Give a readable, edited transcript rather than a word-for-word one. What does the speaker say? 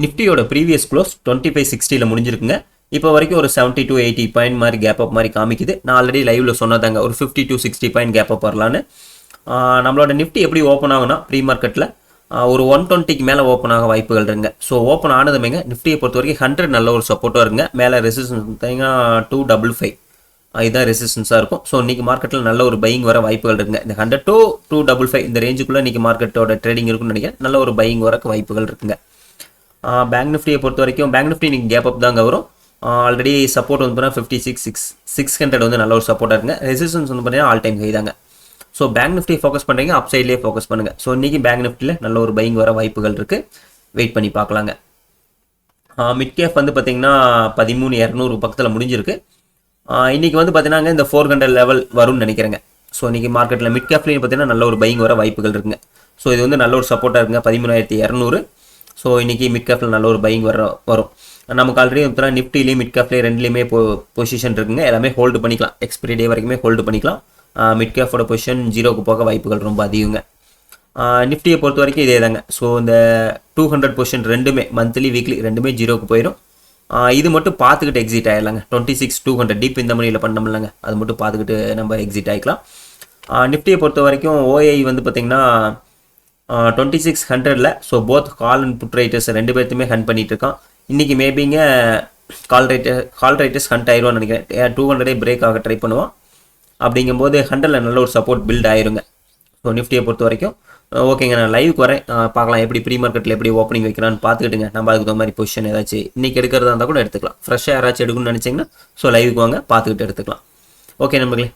நிஃப்டியோட previous close 2560 முடிஞ்சிருக்குங்க. இப்போ வரைக்கும் ஒரு 70 to 80 பாயிண்ட் மாதிரி கேப் அப் மாதிரி காமிக்குது. நான் ஆல்ரெடி லைவ்ல சொன்னதாங்க ஒரு 50 to 60 பாயிண்ட் கேப் அப் வரலான்னு. நம்மளோட நிஃப்டி எப்படி ஓப்பன் ஆகுனா ப்ரீ மார்க்கெட்டில் ஒரு 120க்கு மேலே ஓப்பன் ஆக வாய்ப்புகள் இருங்க. ஸோ ஓப்பன் ஆனதுமேங்க நிஃப்டியை பொறுத்த வரைக்கும் 100 நல்ல ஒரு சப்போர்ட்டாக இருங்க. மேலே ரெசிஸ்டன்ஸ் பார்த்தீங்கன்னா 255 இதுதான் ரெசிஸ்டன்ஸாக இருக்கும். ஸோ இன்றைக்கி மார்க்கெட்டில் நல்ல ஒரு பையிங் வர வாய்ப்புகள் இருக்குங்க. இந்த 100 to 255 இந்த ரேஞ்சுக்குள்ளே இன்றைக்கி மார்க்கெட்டோட ட்ரேடிங் இருக்குன்னு நினைக்கிறேன். நல்ல ஒரு பையிங் வரக்கு வாய்ப்புகள் இருக்குங்க. பேங்க் நிஃப்டியை பொறுத்த வரைக்கும் பேங்க் நிஃப்டி நீங்கள் கேப் அப் தாங்க வரும். ஆல்ரெடி சப்போர்ட் வந்து பார்த்தீங்கன்னா 56,600 வந்து நல்ல ஒரு சப்போர்ட்டாக இருக்குங்க. ரெசிஸ்டன்ஸ் வந்து பார்த்தீங்கன்னா ஆல் டைம் ஹை தாங்க. ஸோ பேங்க் நிஃப்டி ஃபோக்கஸ் பண்ணுறீங்க, அப் சைட்லேயே ஃபோக்கஸ் பண்ணுங்கள். ஸோ இன்றைக்கி பேங்க் நிஃப்டியில் நல்ல ஒரு பையிங் வர வாய்ப்புகள் இருக்குது. வெயிட் பண்ணி பார்க்கலாங்க. மிட் கேப் வந்து பார்த்தீங்கன்னா 13,200 பக்கத்தில் முடிஞ்சிருக்கு. இன்றைக்கி வந்து பார்த்தீங்கன்னா இந்த 400 லெவல் வரும்னு நினைக்கிறேங்க. ஸோ இன்றைக்கி மார்க்கெட்டில் மிட் கேப்லேயும் பார்த்தீங்கன்னா நல்ல ஒரு பையிங் வர வாய்ப்புகள் இருக்குங்க. ஸோ இது வந்து நல்ல ஒரு சப்போர்ட்டாக இருக்குங்க 13,200. ஸோ இன்றைக்கி மிட் கேப்பில் நல்ல ஒரு பையிங் வரும். நமக்கு ஆல்ரெடி பார்த்தீங்கன்னா நிஃப்டிலையும் மிட் கேப்லேயே ரெண்டுலேயுமே பொசிஷன் இருக்குங்க. எல்லாமே ஹோல்டு பண்ணிக்கலாம், எக்ஸ்பிரி டே வரைக்குமே ஹோல்டு பண்ணிக்கலாம். மிட் கேப்போட பொசிஷன் 0க்கு போக வாய்ப்புகள் ரொம்ப அதிகங்க. நிஃப்டியை பொறுத்த வரைக்கும் இதே தாங்க. ஸோ இந்த 200 பொசிஷன் ரெண்டுமே மந்த்லி வீக்லி ரெண்டுமே 0க்கு போயிடும். இது மட்டும் பார்த்துக்கிட்டு எக்ஸிட் ஆகிடலாங்க. 26,200 டீப் இந்த மணியில் பண்ணோம்லங்க, அது மட்டும் பார்த்துக்கிட்டு நம்ம எக்ஸிட் ஆகிக்கலாம். நிஃப்டியை பொறுத்த வரைக்கும் ஓஐ வந்து பார்த்திங்கன்னா 2600ல். So both call and put writers ரெண்டு பேர்த்துமே ஹண்ட் பண்ணிட்டு இருக்கான். இன்றைக்கி மேபிங்க கால் ரைட்டர்ஸ் ஹண்ட் ஆயிடுவான்னு நினைக்கிறேன். 200 பிரேக் ஆக ட்ரை பண்ணுவான். அப்படிங்கும்போது 100ல் நல்ல ஒரு சப்போர்ட் பில்ட் ஆயிருங்க. ஸோ நிஃப்டியை பொறுத்த வரைக்கும் ஓகேங்க. நான் லைவுக்கு வரேன், பார்க்கலாம் எப்படி ப்ரீ மார்க்கெட்டில் எப்படி ஓப்பனிங் வைக்கிறான்னு பார்த்துக்கிட்டுங்க. நம்ம அதுக்கு தகுந்த மாதிரி பொசிஷன் ஏதாச்சும் இன்றைக்கி எடுக்கிறதா இருந்தால் கூட எடுத்துக்கலாம். ஃப்ரெஷ்ஷாக யாராச்சும் எடுக்கணும்னு நினச்சிங்கன்னா ஸோ லைவுக்கு வாங்க, பார்த்துக்கிட்டு எடுத்துக்கலாம். ஓகே நண்பர்களே,